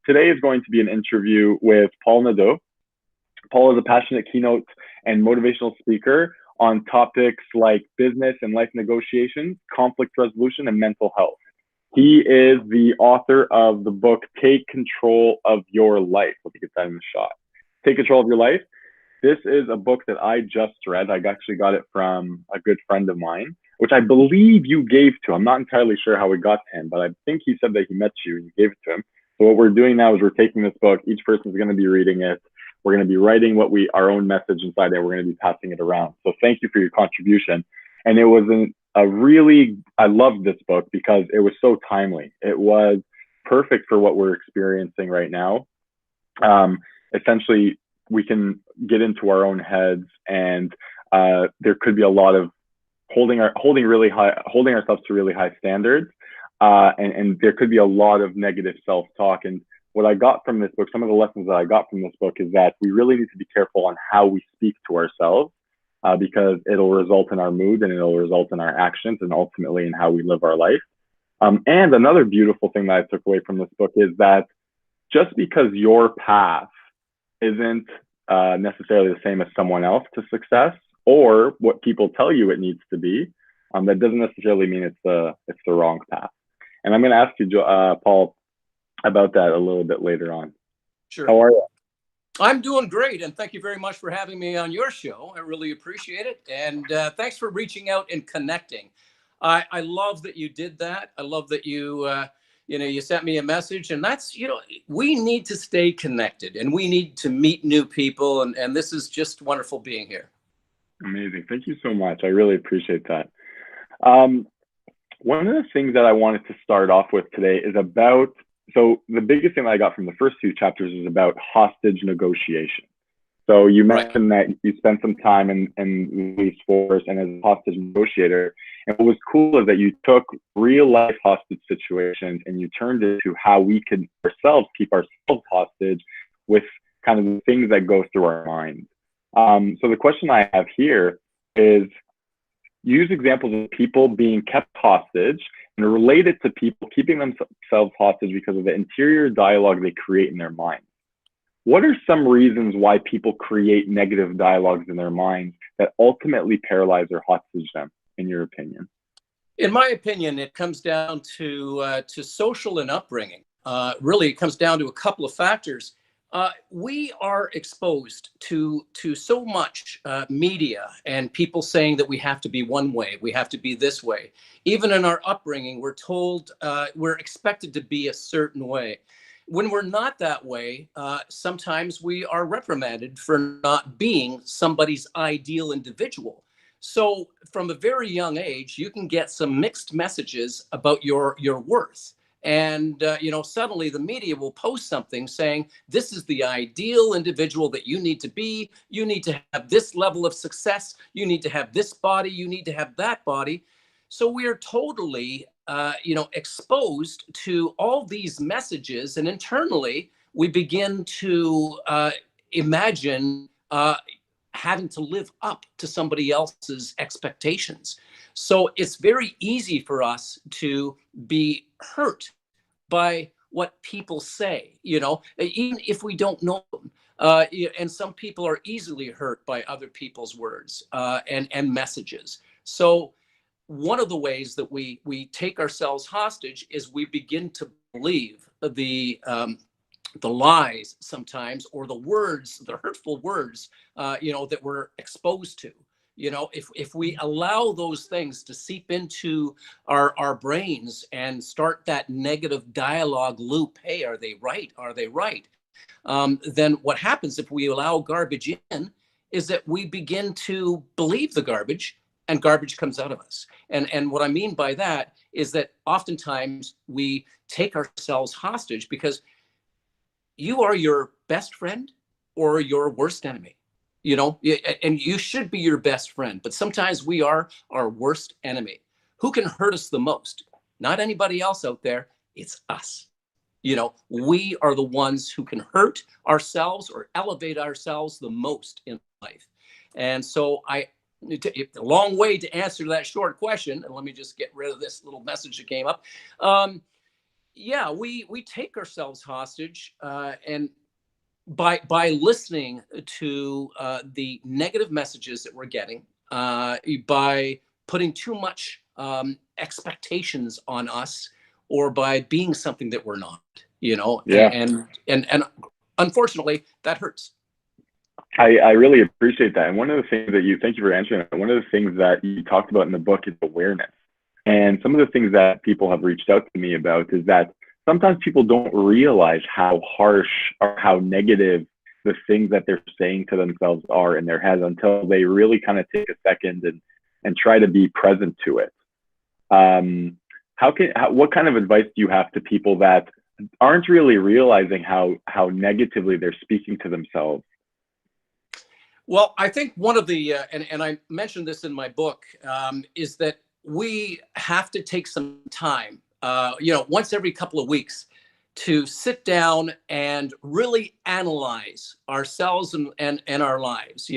today is going to be an interview with Paul Nadeau. Paul is a passionate keynote and motivational speaker on topics like business and life negotiations, conflict resolution, and mental health. He is the author of the book, Take Control of Your Life. Let me get that in the shot. Take Control of Your Life. This is a book that I just read. I actually got it from a good friend of mine, which I believe you gave to him. I'm not entirely sure how it got to him, but I think he said that he met you and you gave it to him. So what we're doing now is we're taking this book. Each person is going to be reading it. We're going to be writing our own message inside there. We're going to be passing it around. So thank you for your contribution. And it was I loved this book because it was so timely. It was perfect for what we're experiencing right now. Essentially, we can get into our own heads, and there could be a lot of holding ourselves to really high standards, and there could be a lot of negative self-talk. And what I got from this book, some of the lessons that I got from this book, is that we really need to be careful on how we speak to ourselves, because it'll result in our mood and it'll result in our actions and ultimately in how we live our life. And another beautiful thing that I took away from this book is that just because your path isn't necessarily the same as someone else to success, or what people tell you it needs to be, that doesn't necessarily mean it's the wrong path. And I'm going to ask you, Paul, about that a little bit later on. Sure. How are you? I'm doing great, and thank you very much for having me on your show. I really appreciate it, and thanks for reaching out and connecting. I love that you did that. I love that you sent me a message, and that's, we need to stay connected, and we need to meet new people, and this is just wonderful being here. Amazing. Thank you so much. I really appreciate that. One of the things that I wanted to start off with today is so the biggest thing that I got from the first two chapters is about hostage negotiation. So you mentioned that you spent some time in the police force and as a hostage negotiator. And what was cool is that you took real life hostage situations and you turned it to how we could ourselves keep ourselves hostage with kind of the things that go through our minds. So the question I have here is, use examples of people being kept hostage and relate it to people keeping themselves hostage because of the interior dialogue they create in their minds. What are some reasons why people create negative dialogues in their minds that ultimately paralyze or hostage them, in your opinion? In my opinion, it comes down to social and upbringing. Really, it comes down to a couple of factors. We are exposed to so much media and people saying that we have to be one way, we have to be this way. Even in our upbringing, we're told we're expected to be a certain way. When we're not that way, sometimes we are reprimanded for not being somebody's ideal individual. So from a very young age, you can get some mixed messages about your worth. And, suddenly the media will post something saying, this is the ideal individual that you need to be. You need to have this level of success. You need to have this body. You need to have that body. So we are totally, exposed to all these messages. And internally, we begin to imagine having to live up to somebody else's expectations. So it's very easy for us to be hurt by what people say, even if we don't know them. And some people are easily hurt by other people's words and messages. So one of the ways that we take ourselves hostage is we begin to believe the lies sometimes, or the words, the hurtful words, that we're exposed to. If we allow those things to seep into our brains and start that negative dialogue loop, hey, are they right? Are they right? Then what happens if we allow garbage in is that we begin to believe the garbage, and garbage comes out of us. And what I mean by that is that oftentimes we take ourselves hostage because you are your best friend or your worst enemy. And you should be your best friend, but sometimes we are our worst enemy. Who can hurt us the most? Not anybody else out there. It's us. We are the ones who can hurt ourselves or elevate ourselves the most in life. And so a long way to answer that short question. And let me just get rid of this little message that came up. yeah, we take ourselves hostage, and by listening to the negative messages that we're getting, by putting too much expectations on us, or by being something that we're not, Yeah. and unfortunately that hurts. I really appreciate that. And one of the things that thank you for answering that. One of the things that you talked about in the book is awareness. And some of the things that people have reached out to me about is that sometimes people don't realize how harsh or how negative the things that they're saying to themselves are in their heads until they really kind of take a second and try to be present to it. What kind of advice do you have to people that aren't really realizing how negatively they're speaking to themselves? Well, I think one of the, and I mentioned this in my book, is that we have to take some time, once every couple of weeks, to sit down and really analyze ourselves and our lives.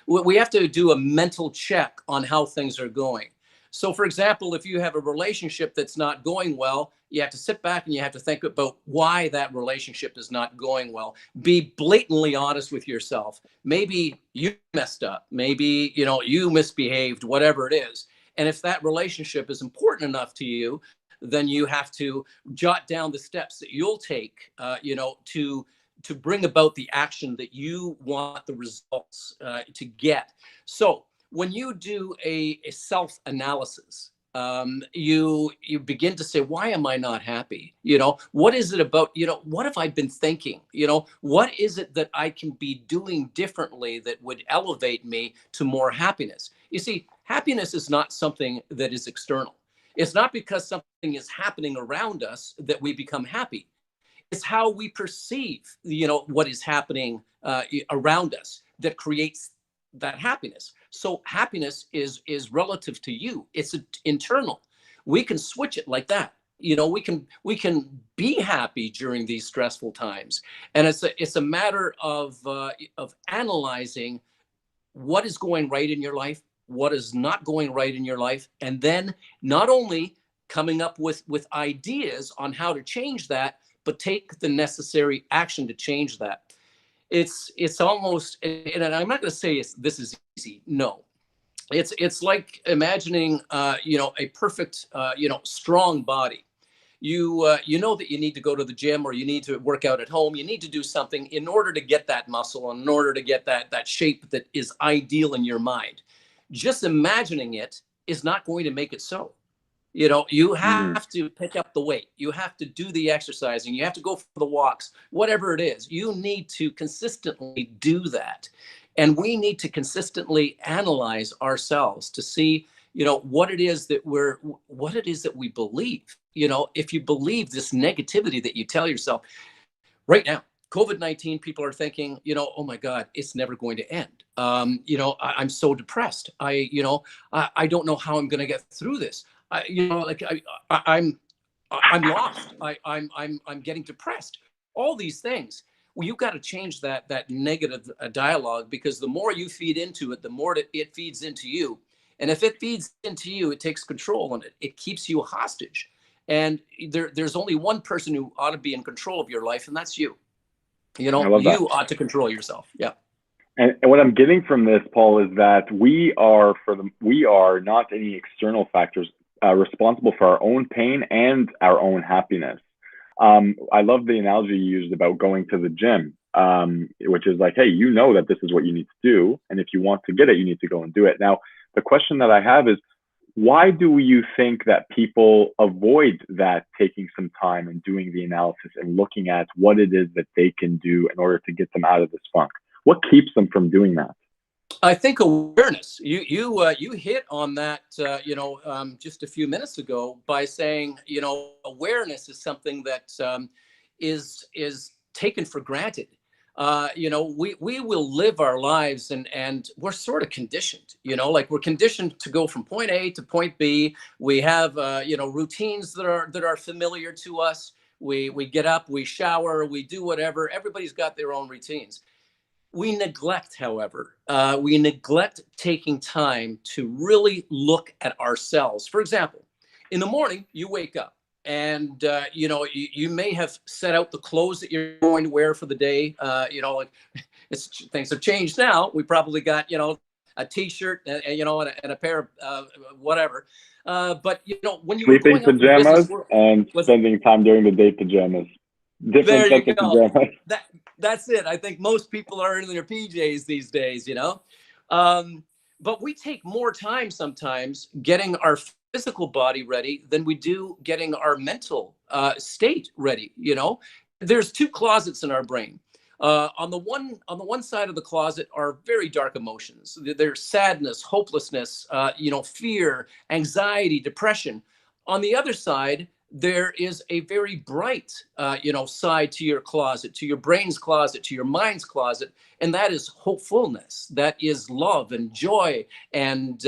We have to do a mental check on how things are going. So, for example, if you have a relationship that's not going well, you have to sit back and you have to think about why that relationship is not going well. Be blatantly honest with yourself. Maybe you messed up. Maybe, you misbehaved, whatever it is. And if that relationship is important enough to you, then you have to jot down the steps that you'll take, to bring about the action that you want the results to get. So when you do a self-analysis, you begin to say, why am I not happy? What is it about, what have I been thinking? What is it that I can be doing differently that would elevate me to more happiness? You see, happiness is not something that is external. It's not because something is happening around us that we become happy. It's how we perceive, what is happening around us that creates that happiness. So happiness is relative to you. It's internal. We can switch it like that. We can be happy during these stressful times, and it's a matter of analyzing what is going right in your life, what is not going right in your life, and then not only coming up with ideas on how to change that, but take the necessary action to change that. It's almost, and I'm not going to say this is easy. No, it's like imagining a perfect strong body. You know that you need to go to the gym, or you need to work out at home. You need to do something in order to get that muscle, and in order to get that shape that is ideal in your mind. Just imagining it is not going to make it so. You Mm-hmm. have to pick up the weight. You have to do the exercising. You have to go for the walks, whatever it is. You need to consistently do that. And we need to consistently analyze ourselves to see, what it is that we believe. If you believe this negativity that you tell yourself right now, COVID-19, people are thinking, oh my God, it's never going to end. I'm so depressed. I don't know how I'm going to get through this. I'm lost. I'm getting depressed. All these things. Well, you've got to change that negative dialogue, because the more you feed into it, the more it feeds into you. And if it feeds into you, it takes control, and it keeps you hostage. And there's only one person who ought to be in control of your life, and that's you. I love that. You ought to control yourself. Yeah. And what I'm getting from this, Paul, is that we are not any external factors responsible for our own pain and our own happiness. I love the analogy you used about going to the gym, which is like, hey, you know that this is what you need to do, and if you want to get it, you need to go and do it. Now, the question that I have is, why do you think that people avoid that, taking some time and doing the analysis and looking at what it is that they can do in order to get them out of this funk? What keeps them from doing that? I think awareness. You hit on that, just a few minutes ago by saying, awareness is something that is taken for granted. We will live our lives, and we're sort of conditioned. Like, we're conditioned to go from point A to point B. We have routines that are familiar to us. We get up, we shower, we do whatever. Everybody's got their own routines. We neglect, however, taking time to really look at ourselves. For example, in the morning, you wake up and you may have set out the clothes that you're going to wear for the day. Like things have changed now. We probably got a T-shirt and a pair of whatever. But when you were Sleeping going out in the business pajamas world, and spending time during the day pajamas. Different there you sets of go. pajamas. That's it. I think most people are in their PJs these days, but we take more time sometimes getting our physical body ready than we do getting our mental state ready. There's two closets in our brain. On the one side of the closet are very dark emotions. There's sadness, hopelessness, fear, anxiety, depression. On the other side, there is a very bright, side to your closet, to your brain's closet, to your mind's closet, and that is hopefulness. That is love and joy and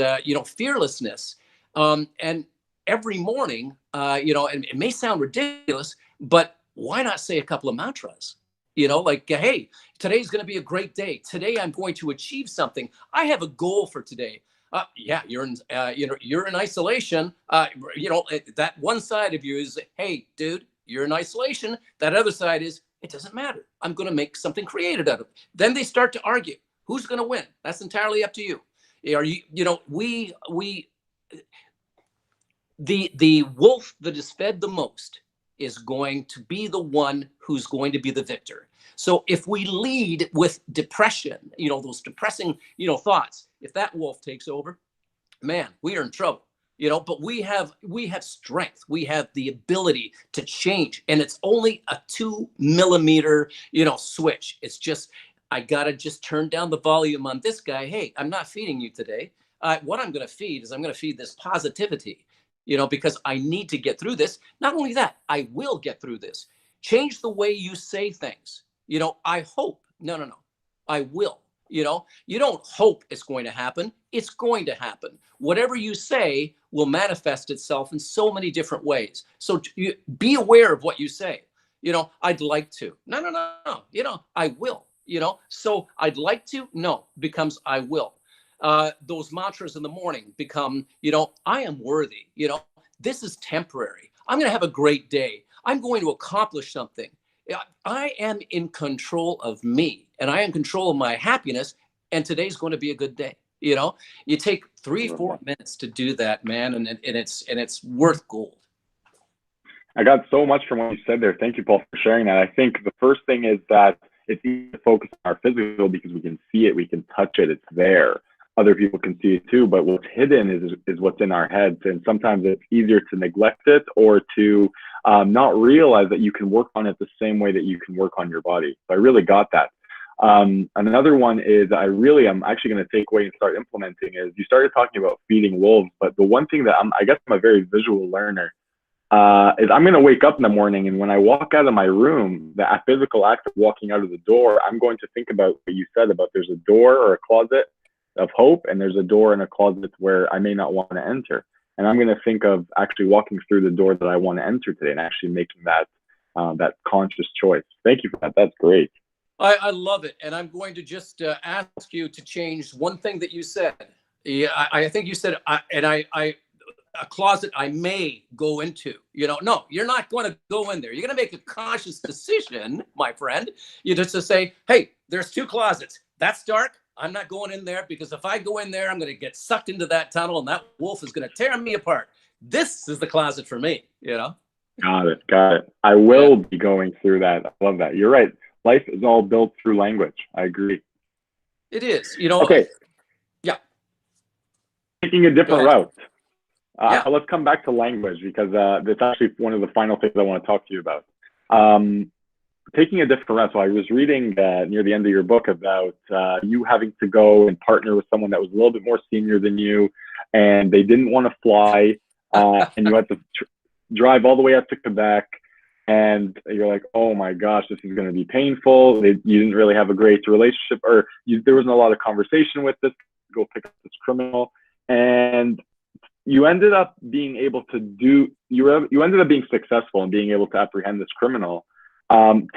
fearlessness. And every morning, and it may sound ridiculous, but why not say a couple of mantras? Like, hey, today's going to be a great day. Today, I'm going to achieve something. I have a goal for today. You're in isolation. That one side of you is, hey, dude, you're in isolation. That other side is, it doesn't matter. I'm going to make something creative out of it. Then they start to argue. Who's going to win? That's entirely up to you. The wolf that is fed the most is going to be the one who's going to be the victor. So if we lead with depression, those depressing, thoughts, if that wolf takes over, man, we are in trouble, but we have strength. We have the ability to change. And it's only a 2 millimeter, switch. It's just, I got to just turn down the volume on this guy. Hey, I'm not feeding you today. What I'm going to feed is I'm going to feed this positivity, because I need to get through this. Not only that, I will get through this. Change the way you say things. I hope. No. I will. You don't hope it's going to happen. It's going to happen. Whatever you say will manifest itself in so many different ways. So be aware of what you say. I'd like to. No. I will. So I'd like to. No, becomes I will. Those mantras in the morning become, I am worthy. This is temporary. I'm going to have a great day. I'm going to accomplish something. I am in control of me, and I am in control of my happiness. And today's going to be a good day. You take 3-4 minutes to do that, man, and it's worth gold. I got so much from what you said there. Thank you, Paul, for sharing that. I think the first thing is that it's easy to focus on our physical because we can see it, we can touch it, it's there. Other people can see it too, but what's hidden is what's in our heads. And sometimes it's easier to neglect it or to not realize that you can work on it the same way that you can work on your body. So I really got that. Another one is I'm actually going to take away and start implementing is you started talking about feeding wolves, but the one thing that I guess I'm a very visual learner, is I'm going to wake up in the morning, and when I walk out of my room, the physical act of walking out of the door, I'm going to think about what you said about there's a door or a closet of hope, and there's a door and a closet where I may not want to enter. And I'm going to think of actually walking through the door that I want to enter today and actually making that conscious choice. Thank you for that. That's great. I love it. And I'm going to just ask you to change one thing that you said. Yeah, I think you said, a closet I may go into. No, you're not going to go in there. You're going to make a conscious decision, my friend. You just to say, hey, there's 2 closets. That's dark. I'm not going in there, because if I go in there, I'm going to get sucked into that tunnel, and that wolf is going to tear me apart. This is the closet for me, Got it. I will be going through that. I love that. You're right. Life is all built through language. I agree. It is, Okay. Yeah. Taking a different route. Yeah. Let's come back to language, because that's actually one of the final things I want to talk to you about. Taking a different route. So I was reading near the end of your book about you having to go and partner with someone that was a little bit more senior than you, and they didn't want to fly, and you had to drive all the way up to Quebec, and you're like, oh my gosh, this is going to be painful. You didn't really have a great relationship, or there wasn't a lot of conversation with this. Go pick up this criminal, and you ended up being able to you ended up being successful in being able to apprehend this criminal.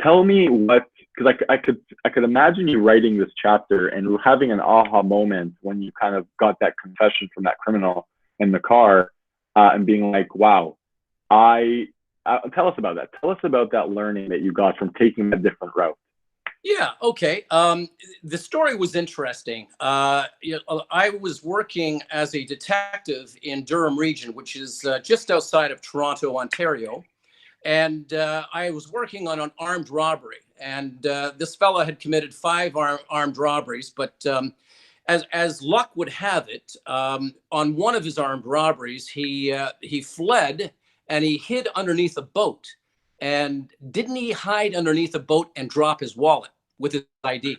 Tell me because I could imagine you writing this chapter and having an aha moment when you kind of got that confession from that criminal in the car, and being like, wow, I tell us about that. Tell us about that learning that you got from taking a different route. Yeah. Okay. The story was interesting. I was working as a detective in Durham region, which is just outside of Toronto, Ontario. And I was working on an armed robbery. And this fella had committed 5 armed robberies. But as luck would have it, on one of his armed robberies, he fled and he hid underneath a boat. And didn't he hide underneath a boat and drop his wallet with his ID?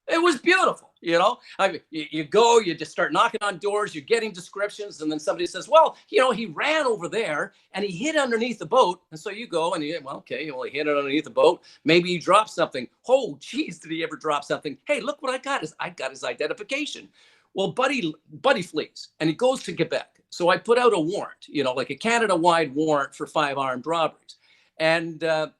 It was beautiful, you know. I mean, you go, you just start knocking on doors, you're getting descriptions, and then somebody says, "Well, you know, he ran over there and he hid underneath the boat." And so you go and well, okay, well, he hid it underneath the boat. Maybe he dropped something. Oh, geez, did he ever drop something? Hey, look what I got! I got his identification. Well, Buddy flees and he goes to Quebec. So I put out a warrant, you know, like a Canada-wide warrant for 5 armed robberies. And a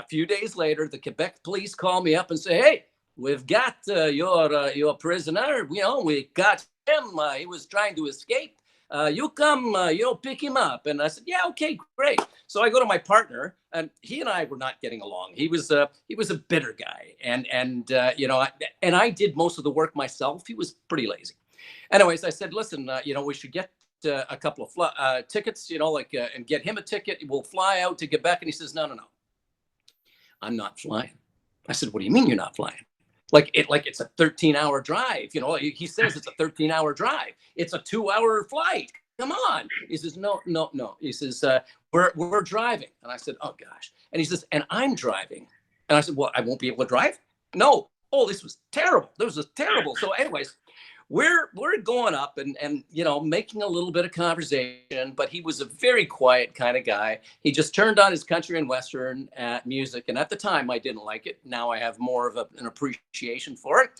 few days later, the Quebec police call me up and say, "Hey, we've got your prisoner. You know, we got him. He was trying to escape. You come, pick him up." And I said, "Yeah, okay, great." So I go to my partner, and he and I were not getting along. He was a bitter guy, and I did most of the work myself. He was pretty lazy. Anyways, I said, "Listen, we should get a couple of tickets, and get him a ticket. We'll fly out to Quebec." And he says, "No, I'm not flying." I said, "What do you mean you're not flying? Like it's a 13-hour drive. You know, he says it's a 13-hour drive. It's a 2-hour flight. Come on." He says, No. He says, we're driving." And I said, "Oh gosh." And he says, "And I'm driving." And I said, "Well, I won't be able to drive?" "No." "Oh, this was terrible. This was terrible." So anyways, we're going up and making a little bit of conversation, but he was a very quiet kind of guy. He just turned on his country and western music, and at the time I didn't like it. Now I have more of an appreciation for it.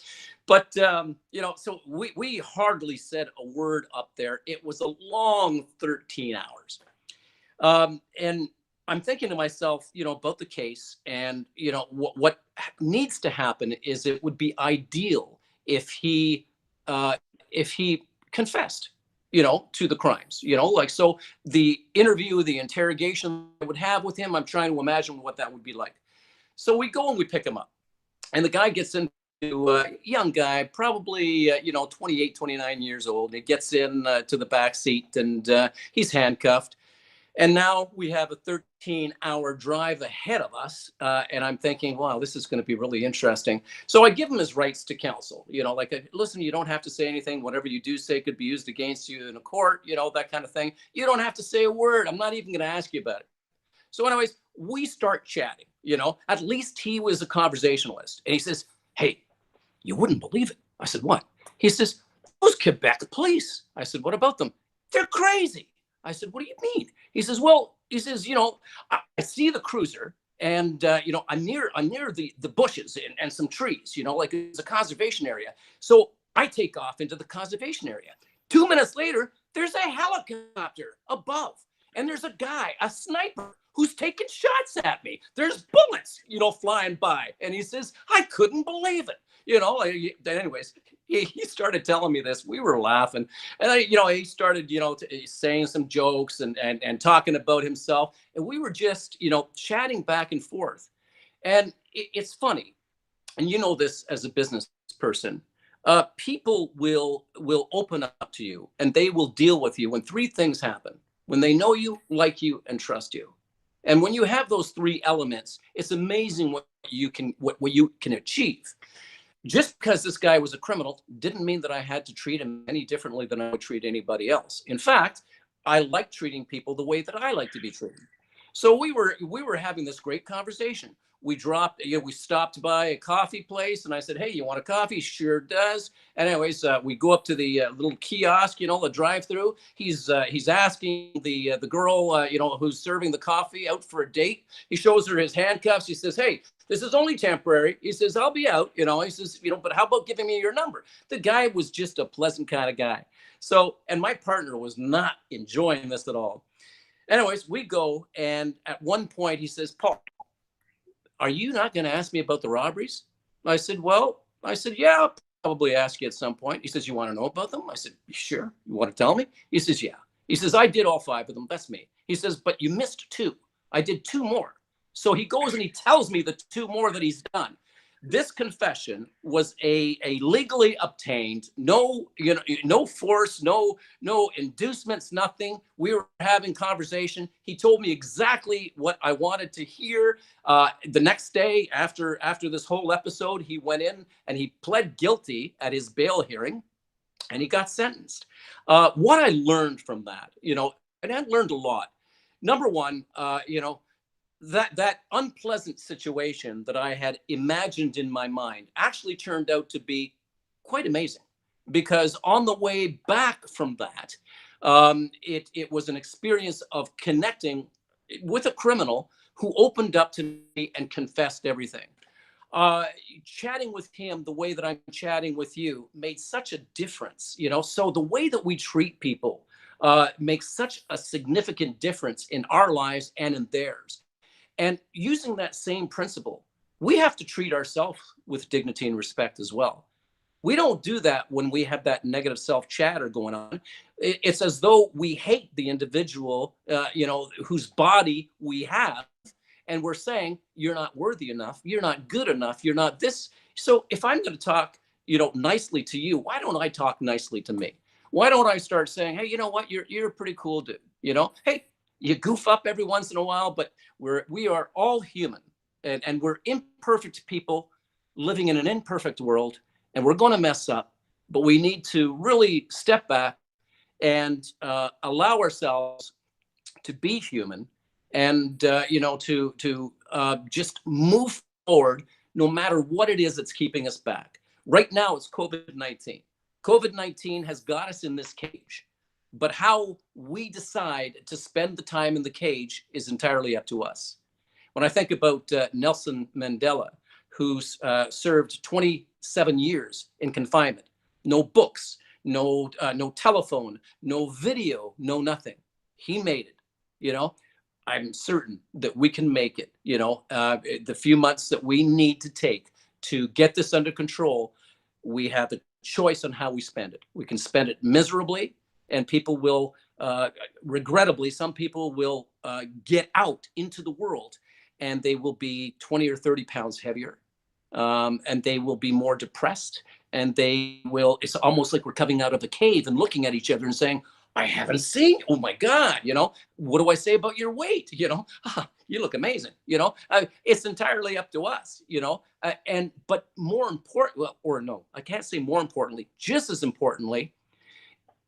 But so we hardly said a word up there. It was a long 13 hours. And I'm thinking to myself, about the case, and what needs to happen is it would be ideal if he confessed, to the crimes, so the interview, the interrogation I would have with him, I'm trying to imagine what that would be like. So we go and we pick him up, and the guy gets into a young guy, probably, 28, 29 years old. He gets in to the back seat, and he's handcuffed. And now we have a 13-hour drive ahead of us. And I'm thinking, wow, this is going to be really interesting. So I give him his rights to counsel, listen, you don't have to say anything. Whatever you do say could be used against you in a court, that kind of thing. You don't have to say a word. I'm not even going to ask you about it. So anyways, we start chatting, at least he was a conversationalist. And he says, "Hey, you wouldn't believe it." I said, "What?" He says, "Those Quebec police." I said, "What about them?" "They're crazy." I said, "What do you mean?" He says, "Well," he says, I see the cruiser, and I'm near the bushes and some trees, like it's a conservation area. So I take off into the conservation area. 2 minutes later, there's a helicopter above, and there's a guy, a sniper, who's taking shots at me. There's bullets, flying by. And he says, "I couldn't believe it." Anyways, he started telling me this. We were laughing. And he started, saying some jokes and talking about himself. And we were just, chatting back and forth. And it's funny. And you know this as a business person. People will open up to you, and they will deal with you when 3 things happen: when they know you, like you, and trust you. And when you have those 3 elements, it's amazing what you can achieve. Just because this guy was a criminal didn't mean that I had to treat him any differently than I would treat anybody else. In fact, I like treating people the way that I like to be treated. So we were having this great conversation. We stopped by a coffee place, and I said, "Hey, you want a coffee?" "Sure does." And anyways, we go up to the little kiosk, the drive-through. He's asking the girl, who's serving the coffee, out for a date. He shows her his handcuffs. He says, "Hey, this is only temporary." He says, "I'll be out." He says, "But how about giving me your number?" The guy was just a pleasant kind of guy. So, and my partner was not enjoying this at all. Anyways, we go, and at one point he says, "Paul, are you not going to ask me about the robberies?" I said, "Yeah, I'll probably ask you at some point." He says, "You want to know about them?" I said, "Sure. You want to tell me?" He says, "Yeah." He says, "I did all 5 of them. That's me." He says, "But you missed 2. I did 2 more. So he goes and he tells me the 2 more that he's done. This confession was a legally obtained, no, no force, no inducements, nothing. We were having conversation. He told me exactly what I wanted to hear. The next day, after this whole episode, he went in and he pled guilty at his bail hearing, and he got sentenced. What I learned from that, and I learned a lot. Number one, that unpleasant situation that I had imagined in my mind actually turned out to be quite amazing, because on the way back from that, it was an experience of connecting with a criminal who opened up to me and confessed everything. Chatting with him the way that I'm chatting with you made such a difference, so the way that we treat people makes such a significant difference in our lives and in theirs. And using that same principle, we have to treat ourselves with dignity and respect as well. We don't do that when we have that negative self-chatter going on. It's as though we hate the individual, whose body we have, and we're saying, you're not worthy enough, you're not good enough, you're not this. So if I'm going to talk, nicely to you, why don't I talk nicely to me? Why don't I start saying, hey, you know what, you're a pretty cool dude, hey, you goof up every once in a while, but we are all human, and we're imperfect people living in an imperfect world, and we're going to mess up, but we need to really step back and allow ourselves to be human, and to just move forward no matter what it is that's keeping us back. Right now, it's COVID-19. COVID-19 has got us in this cage. But how we decide to spend the time in the cage is entirely up to us. When I think about Nelson Mandela, who served 27 years in confinement, no books, no telephone, no video, no nothing. He made it. I'm certain that we can make it. The few months that we need to take to get this under control, we have a choice on how we spend it. We can spend it miserably, and people will, regrettably, some people will get out into the world, and they will be 20 or 30 pounds heavier, and they will be more depressed, and it's almost like we're coming out of a cave and looking at each other and saying, I haven't seen, oh my God, what do I say about your weight? You look amazing, it's entirely up to us, but more important, I can't say more importantly, just as importantly,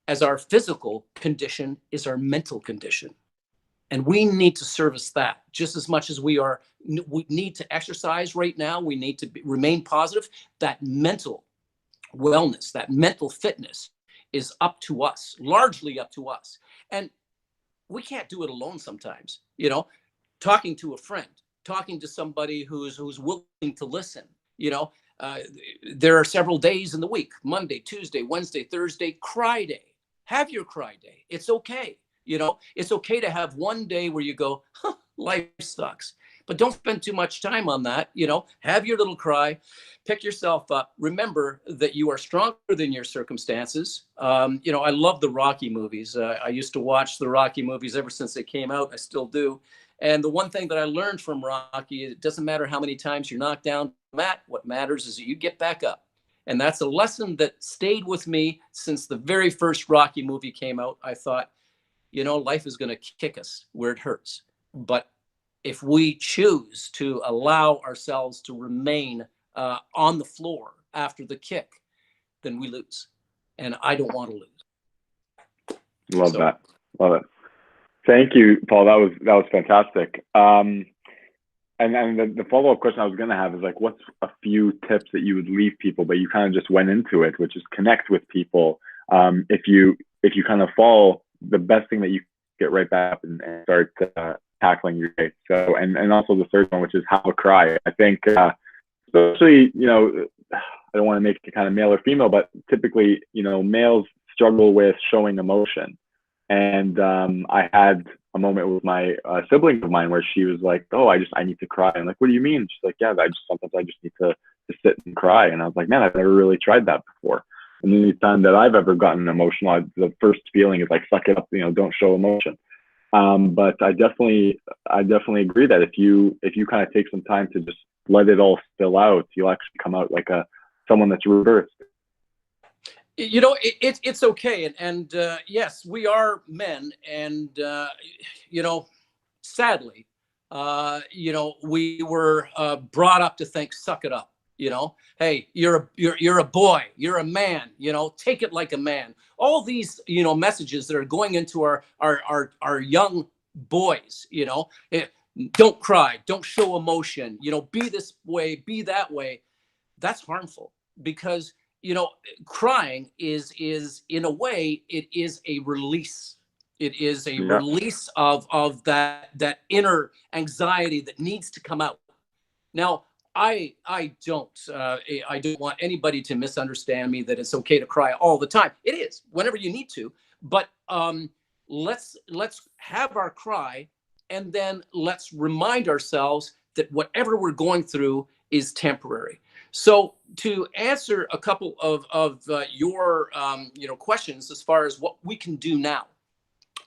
as our physical condition is our mental condition. And we need to service that just as much as we need to exercise right now. We need to remain positive. That mental wellness, that mental fitness is up to us, largely up to us. And we can't do it alone sometimes, talking to a friend, talking to somebody who's willing to listen, there are several days in the week, Monday, Tuesday, Wednesday, Thursday, cry day. Have your cry day. It's okay. It's okay to have one day where you go, life sucks, but don't spend too much time on that. Have your little cry, pick yourself up. Remember that you are stronger than your circumstances. I love the Rocky movies. I used to watch the Rocky movies ever since they came out. I still do. And the one thing that I learned from Rocky, it doesn't matter how many times you're knocked down, Matt, what matters is that you get back up. And that's a lesson that stayed with me since the very first Rocky movie came out. I thought, life is going to kick us where it hurts. But if we choose to allow ourselves to remain on the floor after the kick, then we lose. And I don't want to lose. Love that. Love it. Thank you, Paul. That was fantastic. And the follow-up question I was going to have is like, what's a few tips that you would leave people, but you kind of just went into it, which is connect with people. If you kind of fall, the best thing that you get right back up and start tackling your day. So, and also the third one, which is have a cry. I think, especially, I don't want to make it kind of male or female, but typically, males struggle with showing emotion. And I had a moment with my sibling of mine where she was like, "Oh, I need to cry." I'm like, "What do you mean?" She's like, "Yeah, sometimes I just need to sit and cry." And I was like, "Man, I've never really tried that before." And any time that I've ever gotten emotional, the first feeling is like, "Suck it up, don't show emotion." But I definitely agree that if you kind of take some time to just let it all spill out, you'll actually come out like someone that's reversed. It's okay. And yes, we are men. And, sadly, we were brought up to think, suck it up. Hey, you're a boy, you're a man. Take it like a man. All these messages that are going into our young boys. Don't cry, don't show emotion. Be this way, be that way. That's harmful because crying is in a way it is a release. It is a Yeah. release of that inner anxiety that needs to come out. Now, I don't want anybody to misunderstand me that it's okay to cry all the time. It is whenever you need to, but let's have our cry, and then let's remind ourselves that whatever we're going through is temporary. So to answer a couple of your questions as far as what we can do now,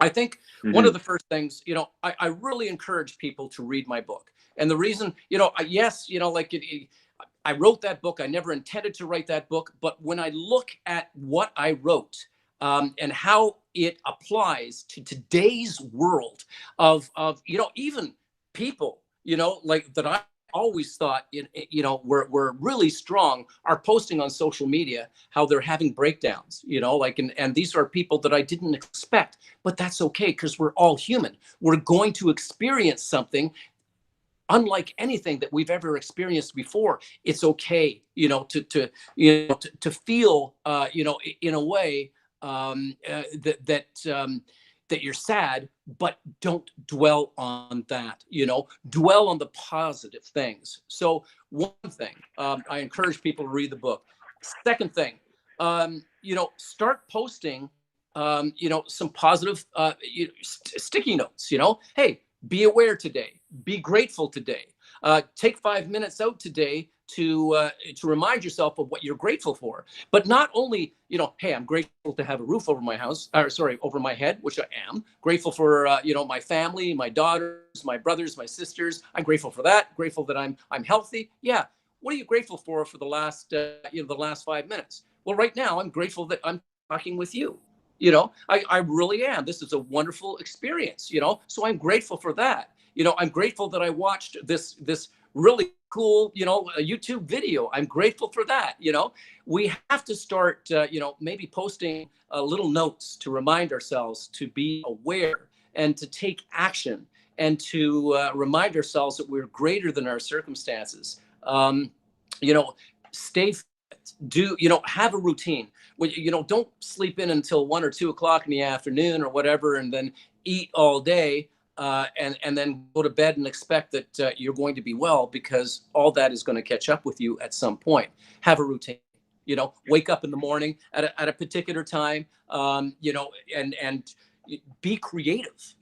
I think one Mm-hmm. of the first things, I really encourage people to read my book. And the reason, yes, I wrote that book. I never intended to write that book. But when I look at what I wrote and how it applies to today's world of even people, like that I always thought, were really strong, are posting on social media how they're having breakdowns, and these are people that I didn't expect, but that's okay because we're all human. We're going to experience something unlike anything that we've ever experienced before. It's okay, to feel, in a way that you're sad, but don't dwell on that. Dwell on the positive things. So one thing, I encourage people to read the book. Second thing, start posting, some positive, sticky notes. Hey, be aware today, be grateful today. Take 5 minutes out today to remind yourself of what you're grateful for. But not only, hey, I'm grateful to have a roof over my house, or sorry, over my head, which I am. Grateful for my family, my daughters, my brothers, my sisters. I'm grateful for that. Grateful that I'm healthy. Yeah. What are you grateful for the last 5 minutes? Well, right now I'm grateful that I'm talking with you. I really am. This is a wonderful experience, so I'm grateful for that. I'm grateful that I watched this really cool, YouTube video. I'm grateful for that. We have to start, maybe posting little notes to remind ourselves to be aware and to take action and to remind ourselves that we're greater than our circumstances. Stay fit, have a routine. When don't sleep in until 1 or 2 o'clock in the afternoon or whatever, and then eat all day, and then go to bed and expect that you're going to be well, because all that is going to catch up with you at some point. Have a routine. Wake up in the morning at a particular time. And be creative.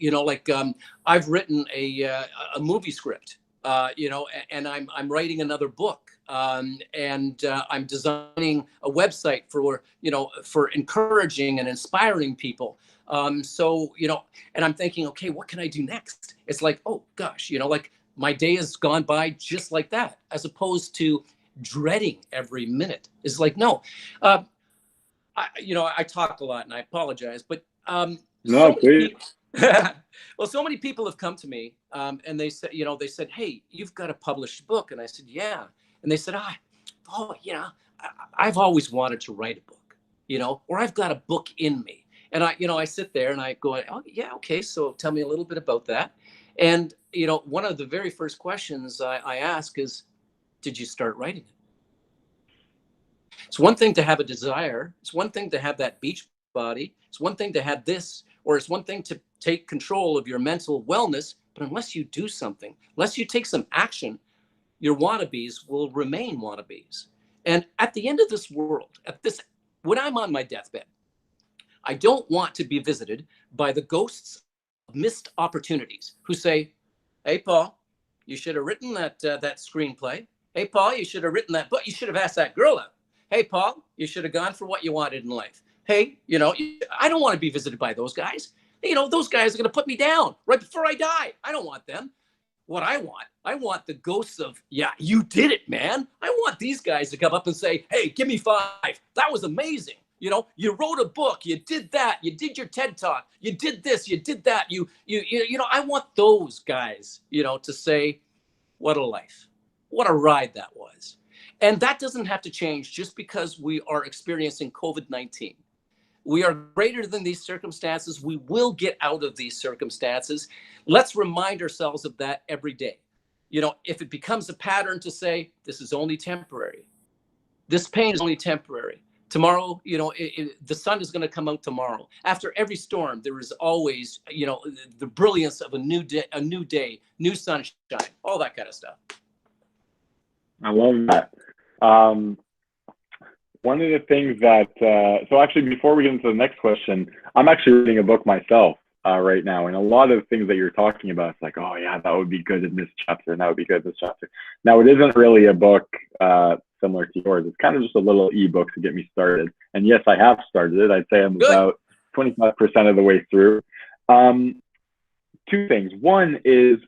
I've written a movie script. And I'm writing another book. And I'm designing a website for encouraging and inspiring people. And I'm thinking, okay, what can I do next? It's like, oh gosh, my day has gone by just like that, as opposed to dreading every minute. It's like, no, I talk a lot and I apologize, but so No, many please. people, well, so many people have come to me, and they said, hey, you've got a published book. And I said, yeah. And they said, I've always wanted to write a book, or I've got a book in me. And I sit there and I go, oh yeah, okay. So tell me a little bit about that. And, one of the very first questions I ask is, did you start writing it? It's one thing to have a desire. It's one thing to have that beach body. It's one thing to have this, or it's one thing to take control of your mental wellness. But unless you do something, unless you take some action, your wannabes will remain wannabes. And at the end of this world, when I'm on my deathbed, I don't want to be visited by the ghosts of missed opportunities who say, hey, Paul, you should have written that screenplay. Hey, Paul, you should have written that book. You should have asked that girl out. Hey, Paul, you should have gone for what you wanted in life. Hey, I don't want to be visited by those guys. those guys are going to put me down right before I die. I don't want them. What I want the ghosts of, yeah, you did it, man. I want these guys to come up and say, hey, give me 5. That was amazing. You wrote a book, you did that, you did your TED talk, you did this, you did that. I want those guys, to say, what a life, what a ride that was. And that doesn't have to change just because we are experiencing COVID-19. We are greater than these circumstances. We will get out of these circumstances. Let's remind ourselves of that every day. If it becomes a pattern to say, this is only temporary, this pain is only temporary. Tomorrow, the sun is going to come out tomorrow. After every storm, there is always, the brilliance of a new day, new sunshine, all that kind of stuff. I love that. One of the things that, so actually, before we get into the next question, I'm actually reading a book myself right now. And a lot of the things that you're talking about, it's like, oh yeah, that would be good in this chapter, and that would be good in this chapter. Now, it isn't really a book similar to yours. It's kind of just a little ebook to get me started. And yes, I have started it. I'd say I'm about 25% of the way through. 2 things. One is,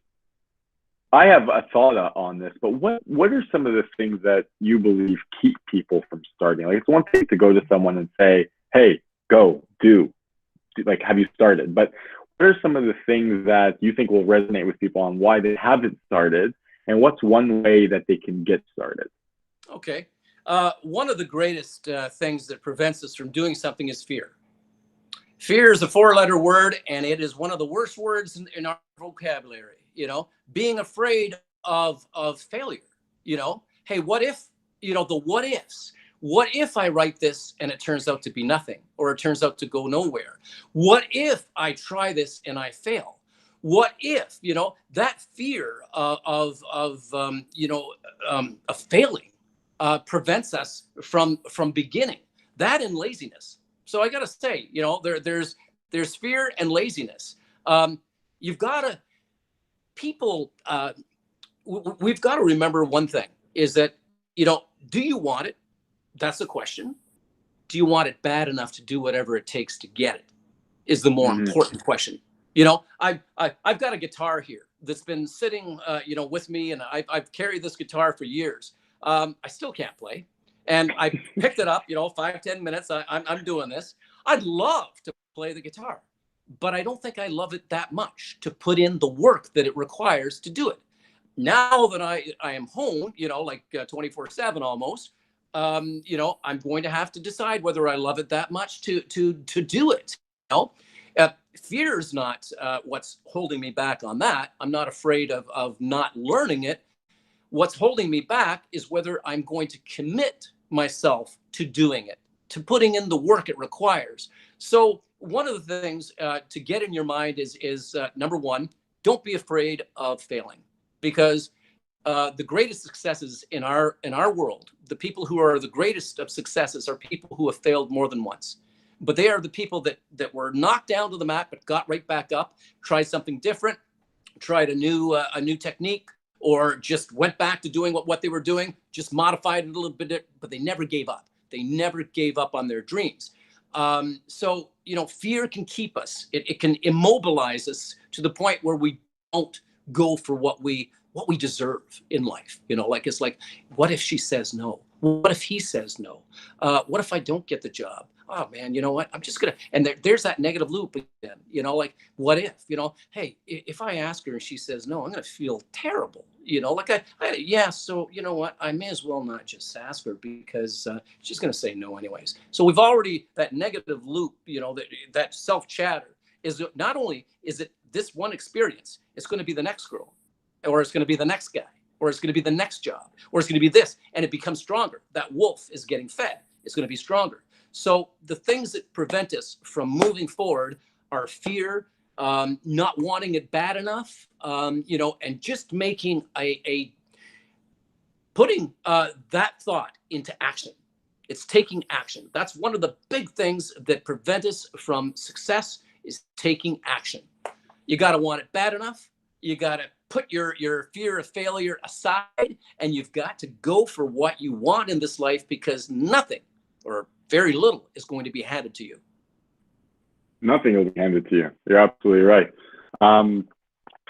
I have a thought on this, but what are some of the things that you believe keep people from starting? Like, it's one thing to go to someone and say, hey, go, do, like, have you started? But what are some of the things that you think will resonate with people on why they haven't started, and what's one way that they can get started? Okay. One of the greatest things that prevents us from doing something is fear. Fear is a 4-letter word, and it is one of the worst words in our vocabulary. Being afraid of failure. Hey, what if, the what ifs? What if I write this and it turns out to be nothing, or it turns out to go nowhere? What if I try this and I fail? What if, that fear of failing prevents us from beginning. That and laziness. So I got to say, there's fear and laziness. You've got to, we've got to remember one thing is that, do you want it? That's the question. Do you want it bad enough to do whatever it takes to get it? Is the more important question. I've got a guitar here that's been sitting, with me, and I've carried this guitar for years. I still can't play, and I picked it up, 5-10 minutes. I'm doing this. I'd love to play the guitar, but I don't think I love it that much to put in the work that it requires to do it. Now that I am home, 24/7 almost, I'm going to have to decide whether I love it that much to do it. Fear is not what's holding me back on that. I'm not afraid of not learning it. What's holding me back is whether I'm going to commit myself to doing it, to putting in the work it requires. So one of the things to get in your mind is number one, don't be afraid of failing, because the greatest successes in our world, the people who are the greatest of successes are people who have failed more than once. But they are the people that were knocked down to the mat, but got right back up, tried something different, tried a new technique, or just went back to doing what they were doing, just modified it a little bit, but they never gave up. They never gave up on their dreams. So, fear can keep us. It can immobilize us to the point where we don't go for what we deserve in life. It's like, what if she says no? What if he says no? What if I don't get the job? Oh man, you know what? I'm just gonna, and there's that negative loop again. What if? Hey, if I ask her and she says no, I'm gonna feel terrible. So you know what? I may as well not just ask her, because she's gonna say no anyways. So we've already, that negative loop. That self chatter is not only is it this one experience, it's going to be the next girl, or it's going to be the next guy, or it's going to be the next job, or it's going to be this, and it becomes stronger. That wolf is getting fed. It's going to be stronger. So the things that prevent us from moving forward are fear, not wanting it bad enough, and just making putting that thought into action. It's taking action. That's one of the big things that prevent us from success, is taking action. You got to want it bad enough. You got to put your fear of failure aside, and you've got to go for what you want in this life, because nothing, or very little, is going to be handed to you. Nothing will be handed to you. You're absolutely right. Um,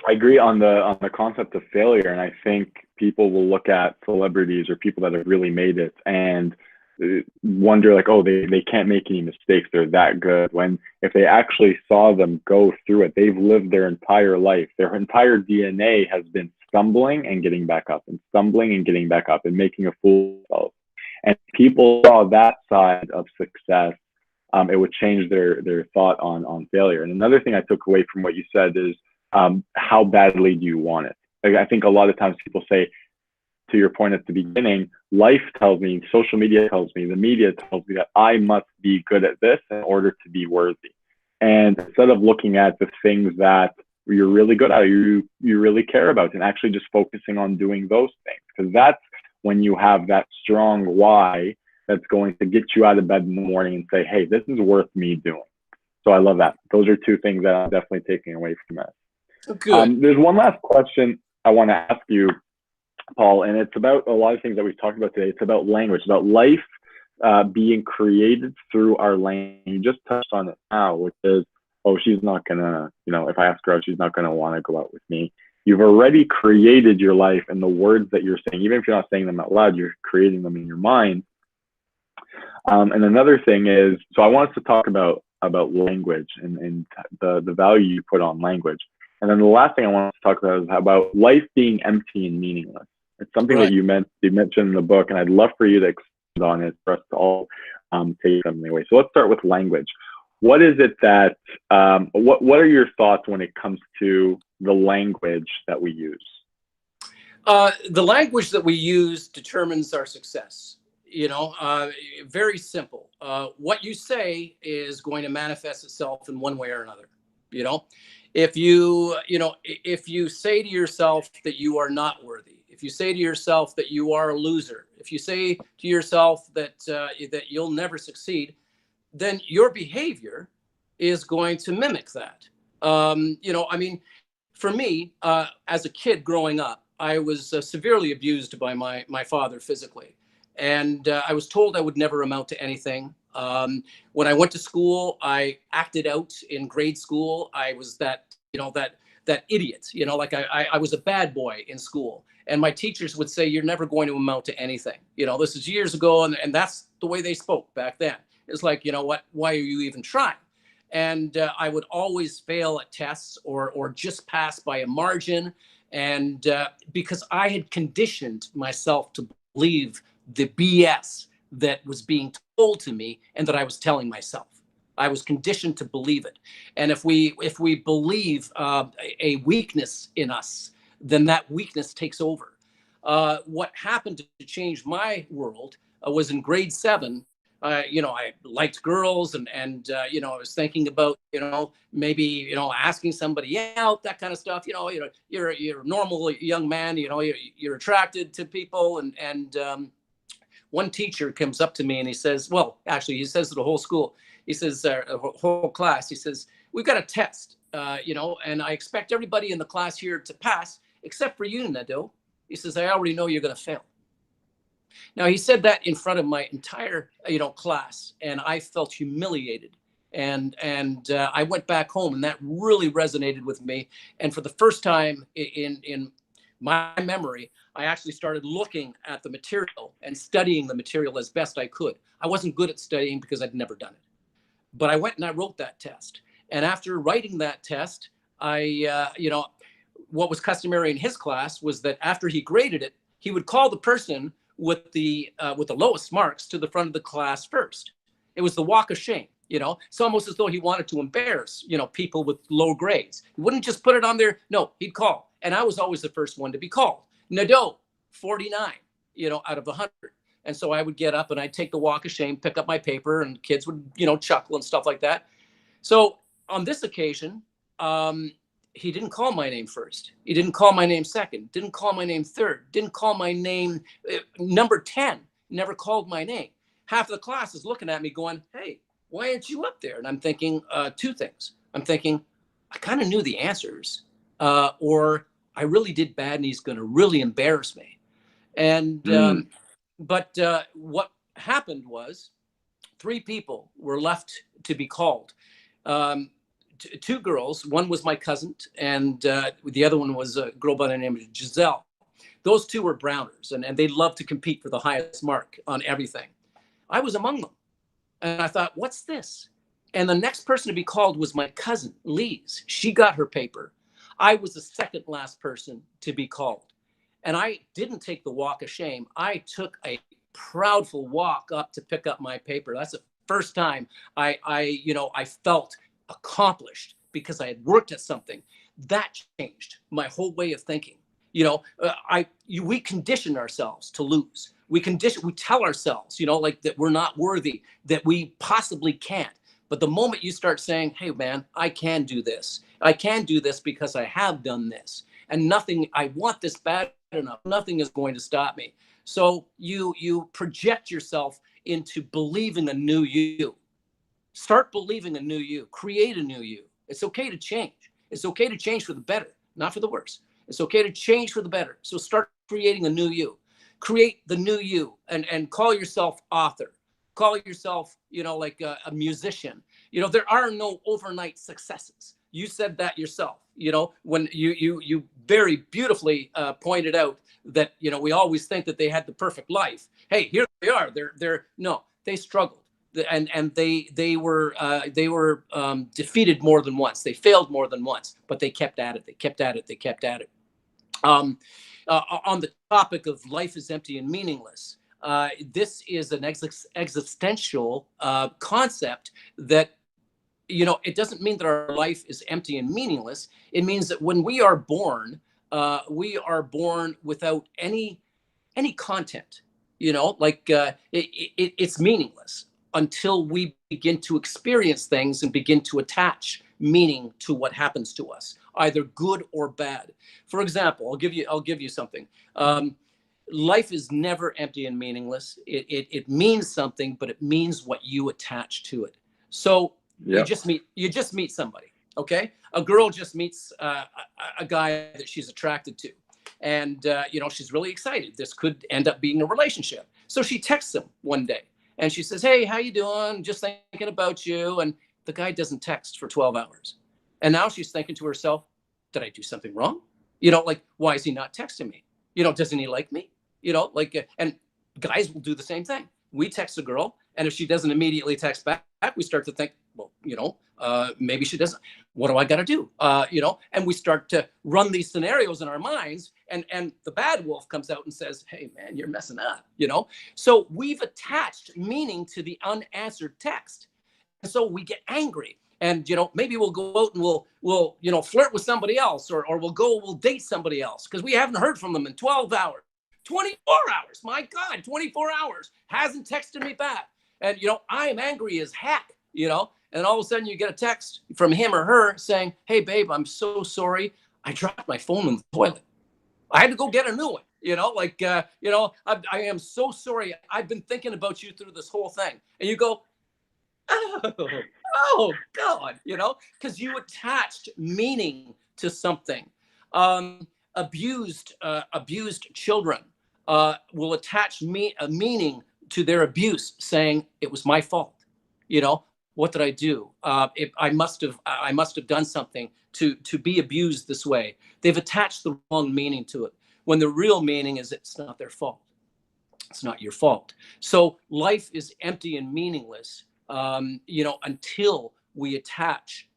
I agree on the concept of failure, and I think people will look at celebrities or people that have really made it and wonder like, oh, they can't make any mistakes. They're that good. When if they actually saw them go through it, they've lived their entire life. Their entire DNA has been stumbling and getting back up and stumbling and getting back up and making a fool of themselves. And people saw that side of success, it would change their thought on failure. And another thing I took away from what you said is how badly do you want it? Like, I think a lot of times people say, to your point at the beginning, life tells me, social media tells me, the media tells me that I must be good at this in order to be worthy. And instead of looking at the things that you're really good at, you really care about, and actually just focusing on doing those things, because that's when you have that strong why that's going to get you out of bed in the morning and say, hey, this is worth me doing. So I love that. Those are two things that I'm definitely taking away from that. Good. There's one last question I want to ask you, Paul, and it's about a lot of things that we've talked about today. It's about language, about life being created through our language. You just touched on it now, which is, oh, she's not going to, if I ask her out, she's not going to want to go out with me. You've already created your life, and the words that you're saying, even if you're not saying them out loud, you're creating them in your mind. And another thing is, so I want us to talk about language and the value you put on language. And then the last thing I want to talk about is about life being empty and meaningless. It's something Right. that you mentioned in the book, and I'd love for you to expand on it for us to all take something away. So let's start with language. What is it that, what are your thoughts when it comes to the language that we use? The language that we use determines our success. Very simple. What you say is going to manifest itself in one way or another. You know, if you say to yourself that you are not worthy, if you say to yourself that you are a loser, if you say to yourself that that you'll never succeed, then your behavior is going to mimic that. For me, as a kid growing up, I was severely abused by my father physically. And I was told I would never amount to anything. When I went to school, I acted out in grade school. I was that idiot, like I was a bad boy in school. And my teachers would say, you're never going to amount to anything. This is years ago. And that's the way they spoke back then. It's like, what, why are you even trying? And I would always fail at tests or just pass by a margin. And because I had conditioned myself to believe the BS that was being told to me and that I was telling myself. I was conditioned to believe it. And if we believe a weakness in us, then that weakness takes over. What happened to change my world was in grade 7. I liked girls and I was thinking about, maybe, asking somebody out, that kind of stuff. You're a normal young man, you're attracted to people. And one teacher comes up to me and he says, well, actually, he says to the whole school, he says, a whole class, he says, we've got a test, and I expect everybody in the class here to pass, except for you, Nadeau. He says, I already know you're going to fail. Now, he said that in front of my entire, class, and I felt humiliated. And I went back home, and that really resonated with me. And for the first time in my memory, I actually started looking at the material and studying the material as best I could. I wasn't good at studying because I'd never done it. But I went and I wrote that test. And after writing that test, what was customary in his class was that after he graded it, he would call the person with the lowest marks to the front of the class first. It was the walk of shame. It's almost as though he wanted to embarrass, people with low grades. He wouldn't just put it on there. No, he'd call. And I was always the first one to be called. Nadeau, 49, out of 100. And so I would get up and I'd take the walk of shame, pick up my paper, and kids would, chuckle and stuff like that. So on this occasion, he didn't call my name first. He didn't call my name second. Didn't call my name third. Didn't call my name number 10. Never called my name. Half of the class is looking at me going, hey, why aren't you up there? And I'm thinking two things. I'm thinking, I kind of knew the answers, or I really did bad and he's going to really embarrass me. And but what happened was 3 people were left to be called. Um, Two girls. One was my cousin, and the other one was a girl by the name of Giselle. Those two were Browners, and they loved to compete for the highest mark on everything. I was among them. And I thought, what's this? And the next person to be called was my cousin, Lise. She got her paper. I was the second last person to be called. And I didn't take the walk of shame. I took a proudful walk up to pick up my paper. That's the first time I felt accomplished because I had worked at something. That changed my whole way of thinking. We condition ourselves to lose. We tell ourselves, like that we're not worthy, that we possibly can't. But the moment you start saying, hey man, I can do this. I can do this because I have done this. And I want this bad enough. Nothing is going to stop me. So you project yourself into believing a new you. Start believing a new you. Create a new you. It's okay to change. It's okay to change for the better, not for the worse. It's okay to change for the better. So start creating a new you. Create the new you and call yourself author. Call yourself, like a musician. There are no overnight successes. You said that yourself, when you very beautifully pointed out that, we always think that they had the perfect life. Hey, here they are. No, they struggled. And they were defeated more than once. They failed more than once, but they kept at it. They kept at it. They kept at it. On the topic of life is empty and meaningless, this is an existential concept that, it doesn't mean that our life is empty and meaningless. It means that when we are born without any content, it's meaningless until we begin to experience things and begin to attach meaning to what happens to us, either good or bad. For example, I'll give you something. Life is never empty and meaningless. It means something, but it means what you attach to it. So you just meet somebody. Okay, a girl just meets a guy that she's attracted to, and she's really excited. This could end up being a relationship. So she texts him one day. And she says, hey, how you doing? Just thinking about you. And the guy doesn't text for 12 hours. And now she's thinking to herself, did I do something wrong? Why is he not texting me? Doesn't he like me? And guys will do the same thing. We text a girl, and if she doesn't immediately text back, we start to think, well, maybe she doesn't. What do I got to do? And we start to run these scenarios in our minds, and the bad wolf comes out and says, hey man, you're messing up, So we've attached meaning to the unanswered text. And so we get angry, and, maybe we'll go out and we'll flirt with somebody else, or we'll date somebody else because we haven't heard from them in 12 hours, 24 hours. My God, 24 hours hasn't texted me back. And, I am angry as heck, and all of a sudden you get a text from him or her saying, hey, babe, I'm so sorry. I dropped my phone in the toilet. I had to go get a new one. I am so sorry. I've been thinking about you through this whole thing. And you go, oh God, because you attached meaning to something. Abused children will attach a meaning to their abuse, saying it was my fault. What did I do? I must have done something to be abused this way. They've attached the wrong meaning to it, when the real meaning is it's not their fault. It's not your fault. So life is empty and meaningless, until we attach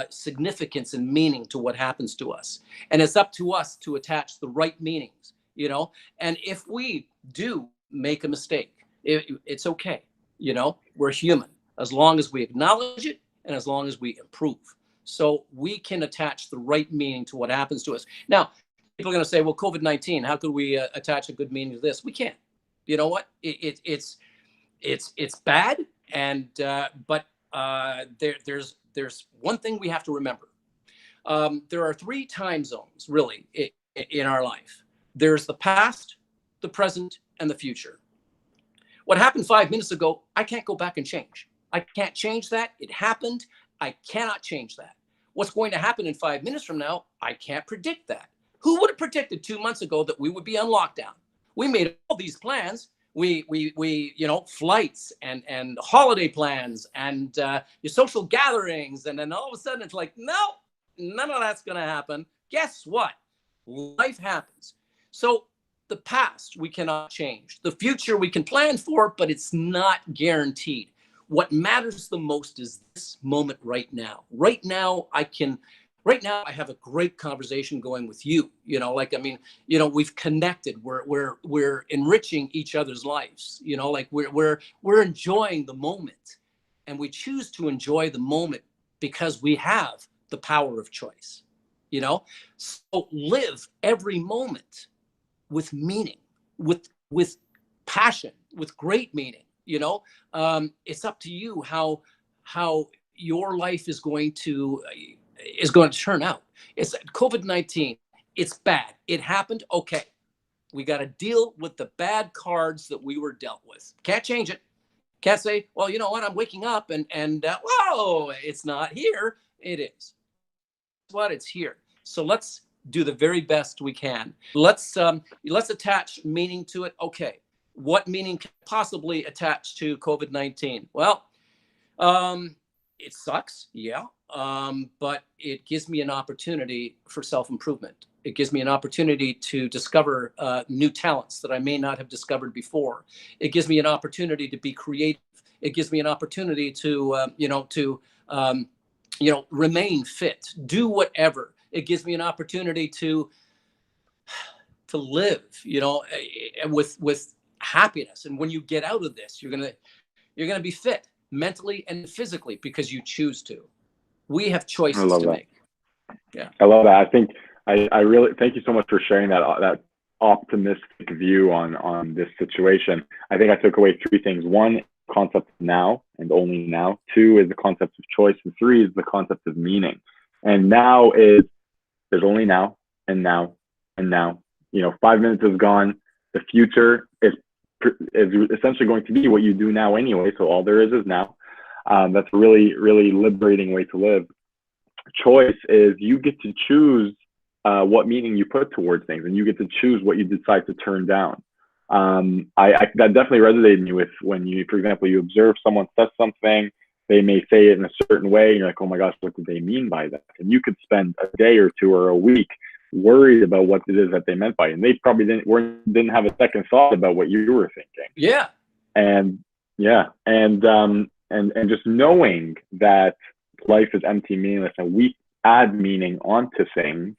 significance and meaning to what happens to us. And it's up to us to attach the right meanings, And if we do make a mistake, it's okay. We're human. As long as we acknowledge it and as long as we improve. So we can attach the right meaning to what happens to us. Now, people are going to say, well, COVID-19, how could we attach a good meaning to this? We can't. You know what? It's bad. And but there's one thing we have to remember. There are 3 time zones, really, in our life. There's the past, the present, and the future. What happened 5 minutes ago, I can't go back and change. I can't change that. It happened. I cannot change that. What's going to happen in 5 minutes from now, I can't predict that. Who would have predicted 2 months ago that we would be on lockdown? We made all these plans. flights and holiday plans and your social gatherings. And then all of a sudden it's like, no, none of that's going to happen. Guess what? Life happens. So the past we cannot change. The future we can plan for, but it's not guaranteed. What matters the most is this moment right now. Right now, I have a great conversation going with you. We've connected. We're enriching each other's lives. We're enjoying the moment, and we choose to enjoy the moment because we have the power of choice. So live every moment with meaning, with passion, with great meaning. It's up to you how your life is going to turn out. It's COVID-19. It's bad. It happened. Okay. We got to deal with the bad cards that we were dealt with. Can't change it. Can't say, well, you know what? I'm waking up and whoa, it's not here. It is. What? It's here. So let's do the very best we can. Let's attach meaning to it. Okay. What meaning can possibly attach to COVID-19? Well, it sucks, yeah, but it gives me an opportunity for self-improvement. It gives me an opportunity to discover new talents that I may not have discovered before. It gives me an opportunity to be creative. It gives me an opportunity to remain fit, do whatever. It gives me an opportunity to live, with happiness. And when you get out of this, you're gonna be fit mentally and physically because you choose to. We have choices to make. Yeah, I love that. I think I really thank you so much for sharing that optimistic view on this situation. I think I took away three things. One, concept of now and only now. Two is the concept of choice, and three is the concept of meaning. And now is there's only now and now and now. 5 minutes is gone. The future is essentially going to be what you do now anyway. So all there is now. That's a really, really liberating way to live. Choice is you get to choose what meaning you put towards things, and you get to choose what you decide to turn down. That definitely resonated with me when you, for example, you observe someone says something, they may say it in a certain way, and you're like, oh my gosh, what did they mean by that? And you could spend a day or two or a week worried about what it is that they meant by it. And they probably didn't have a second thought about what you were thinking. Yeah. And just knowing that life is empty, meaningless, and we add meaning onto things,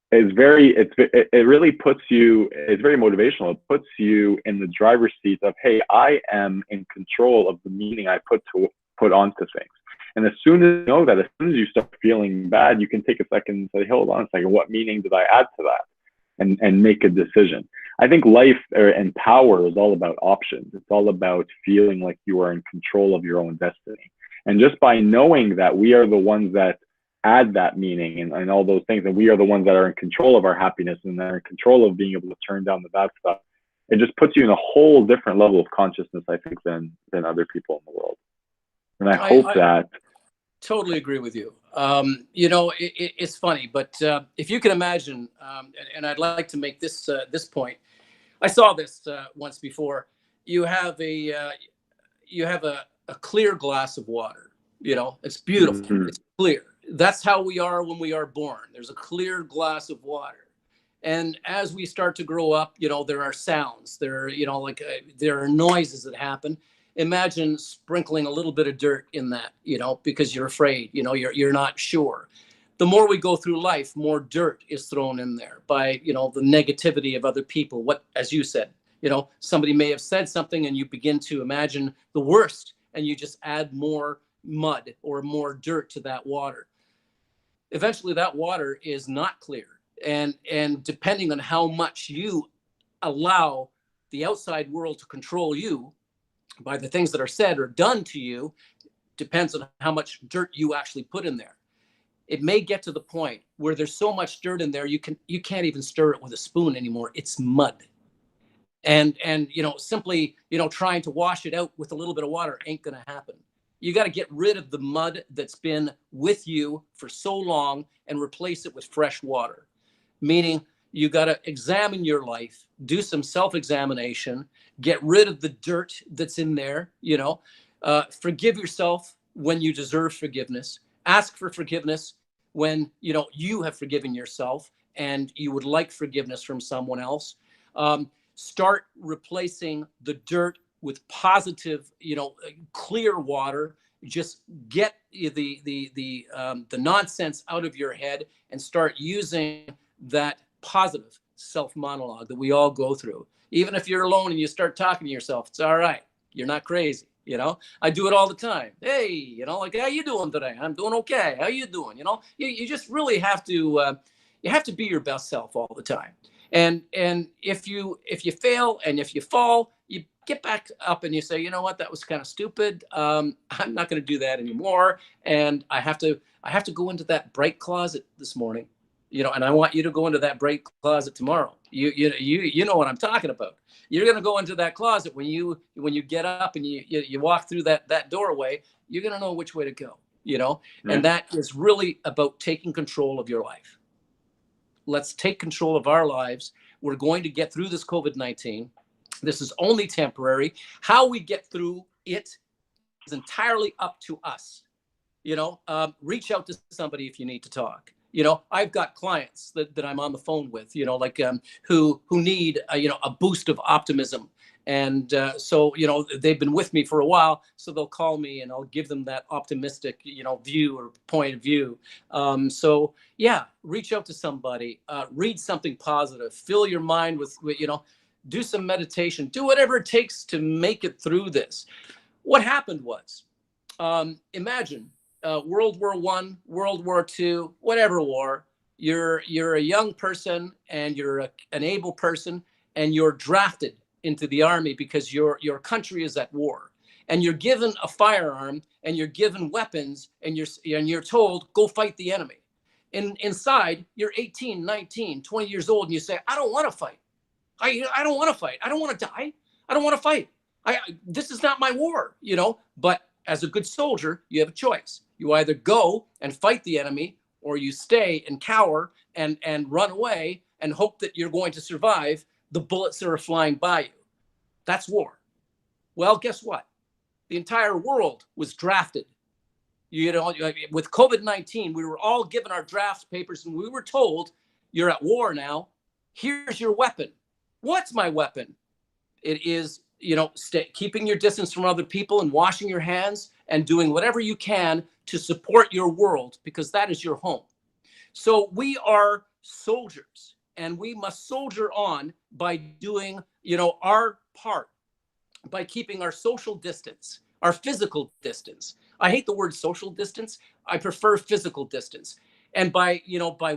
it really puts you, it's very motivational. It puts you in the driver's seat of, hey, I am in control of the meaning I put onto things. And as soon as you know that, as soon as you start feeling bad, you can take a second and say, hold on a second, what meaning did I add to that? And make a decision. I think life and power is all about options. It's all about feeling like you are in control of your own destiny. And just by knowing that we are the ones that add that meaning and all those things, and we are the ones that are in control of our happiness and that are in control of being able to turn down the bad stuff, it just puts you in a whole different level of consciousness, I think, than other people in the world. And I hope that. Totally agree with you. It's funny, but if you can imagine, and I'd like to make this point. I saw this once before. You have a clear glass of water. It's beautiful. Mm-hmm. It's clear. That's how we are when we are born. There's a clear glass of water. And as we start to grow up, there are sounds. There are noises that happen. Imagine sprinkling a little bit of dirt in that, because you're afraid, you're not sure. The more we go through life, more dirt is thrown in there by, the negativity of other people. What, as you said, somebody may have said something and you begin to imagine the worst and you just add more mud or more dirt to that water. Eventually that water is not clear. And depending on how much you allow the outside world to control you, by the things that are said or done to you, depends on how much dirt you actually put in there. It may get to the point where there's so much dirt in there you can't even stir it with a spoon anymore. It's mud. And simply trying to wash it out with a little bit of water ain't gonna happen. You got to get rid of the mud that's been with you for so long and replace it with fresh water. Meaning You got to examine your life, do some self-examination, get rid of the dirt that's in there, forgive yourself when you deserve forgiveness, ask for forgiveness when, you have forgiven yourself and you would like forgiveness from someone else. Start replacing the dirt with positive, clear water. Just get the nonsense out of your head and start using that positive self monologue that we all go through. Even if you're alone and you start talking to yourself, it's all right. You're not crazy. I do it all the time. Hey, like, how you doing today? I'm doing okay. How you doing? You just really have to be your best self all the time. And if you fail and if you fall, you get back up and you say, you know what, that was kind of stupid. I'm not going to do that anymore. And I have to go into that bright closet this morning, and I want you to go into that bright closet tomorrow. You know what I'm talking about. You're going to go into that closet when you get up and you walk through that doorway. You're going to know which way to go, and that is really about taking control of your life. Let's take control of our lives. We're going to get through this COVID-19. This is only temporary. How we get through it is entirely up to us. Reach out to somebody if you need to talk. I've got clients that I'm on the phone with, who need, a boost of optimism. And so, they've been with me for a while, so they'll call me and I'll give them that optimistic, view or point of view. So yeah, reach out to somebody, read something positive, fill your mind with, do some meditation, do whatever it takes to make it through this. What happened was, imagine World War I, World War II, whatever war, you're a young person and you're an able person and you're drafted into the army because your country is at war, and you're given a firearm and you're given weapons and you're told, go fight the enemy. Inside, you're 18, 19, 20 years old and you say, I don't want to fight. I don't want to fight. I don't want to die. I don't want to fight. This is not my war, but as a good soldier, you have a choice. You either go and fight the enemy, or you stay and cower and run away and hope that you're going to survive the bullets that are flying by you. That's war. Well, guess what? The entire world was drafted. With COVID-19, we were all given our draft papers and we were told, you're at war now. Here's your weapon. What's my weapon? It is, keeping your distance from other people and washing your hands and doing whatever you can to support your world, because that is your home. So we are soldiers, and we must soldier on by doing, our part, by keeping our social distance, our physical distance. I hate the word social distance. I prefer physical distance. And by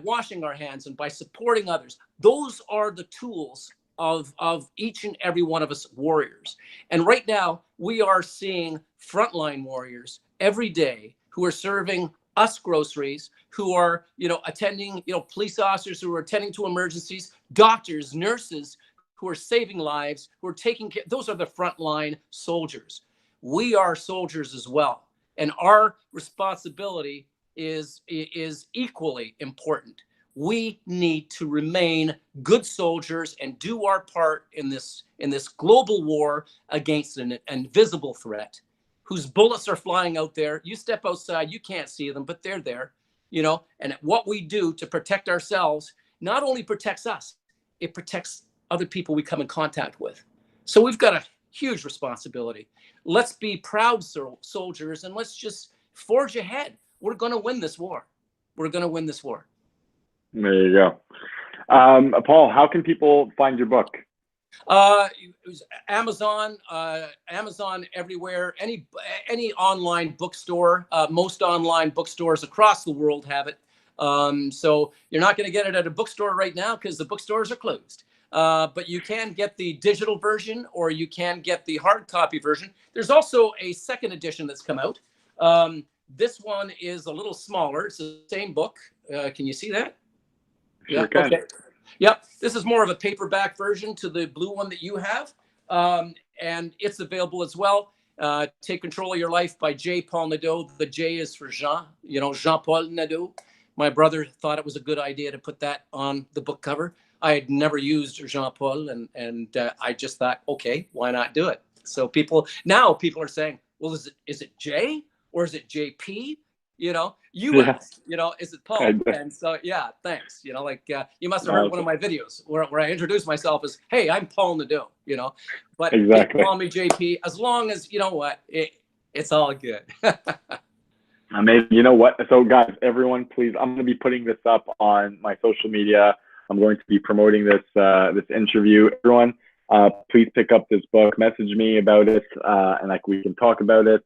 washing our hands and by supporting others, those are the tools of each and every one of us warriors. And right now, we are seeing frontline warriors every day who are serving us groceries, who are, attending, police officers who are attending to emergencies, doctors, nurses who are saving lives, who are taking care. Those are the frontline soldiers. We are soldiers as well. And our responsibility is equally important. We need to remain good soldiers and do our part in this global war against an invisible threat whose bullets are flying out there. You step outside, you can't see them, but they're there, and what we do to protect ourselves not only protects us, it protects other people we come in contact with. So we've got a huge responsibility. Let's be proud soldiers and let's just forge ahead. We're going to win this war. We're going to win this war. There you go. Paul, how can people find your book? Amazon, Amazon everywhere, any online bookstore. Most online bookstores across the world have it. So you're not going to get it at a bookstore right now because the bookstores are closed. But you can get the digital version or you can get the hard copy version. There's also a second edition that's come out. This one is a little smaller. It's the same book. Can you see that? Sure can. Okay. Yep. This is more of a paperback version to the blue one that you have. And it's available as well. Take Control of Your Life by J. Paul Nadeau. The J is for Jean, Jean-Paul Nadeau. My brother thought it was a good idea to put that on the book cover. I had never used Jean-Paul, and I just thought, okay, why not do it? So people are saying, well, is it J or is it JP? You know, you Yeah. asked, you know, is it Paul? And so, yeah, thanks. You know, like you must have heard one of my videos where I introduce myself as, hey, I'm Paul Nadeau, you know, but Exactly. call me JP, as long as, you know what, it's all good. Amazing. You know what? So guys, everyone, please, I'm going to be putting this up on my social media. I'm going to be promoting this this interview. Everyone, please pick up this book, message me about it, and like we can talk about it.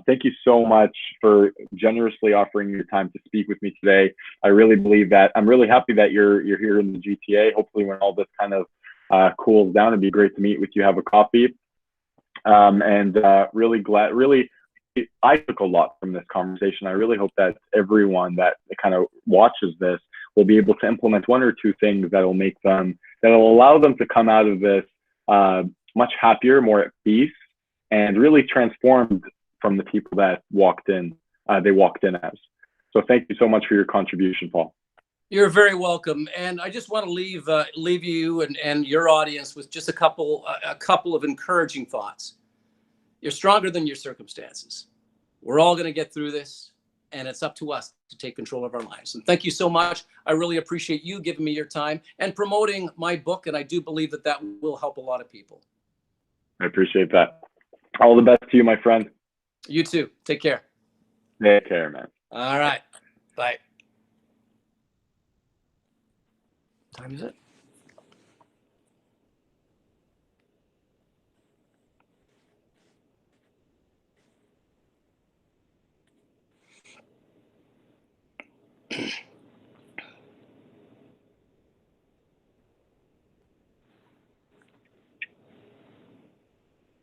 Thank you so much for generously offering your time to speak with me today. I really believe that I'm really happy that you're here in the GTA. Hopefully, when all this kind of cools down, it'd be great to meet with you, have a coffee, and really glad. Really, I took a lot from this conversation. I really hope that everyone that kind of watches this will be able to implement one or two things that will allow them to come out of this much happier, more at peace, and really transformed from the people that they walked in as. So thank you so much for your contribution, Paul. You're very welcome. And I just want to leave you and your audience with just a couple of encouraging thoughts. You're stronger than your circumstances. We're all going to get through this, and it's up to us to take control of our lives. And thank you so much. I really appreciate you giving me your time and promoting my book. And I do believe that will help a lot of people. I appreciate that. All the best to you, my friend. You too. Take care. Take care, man. All right. Bye. What time is it?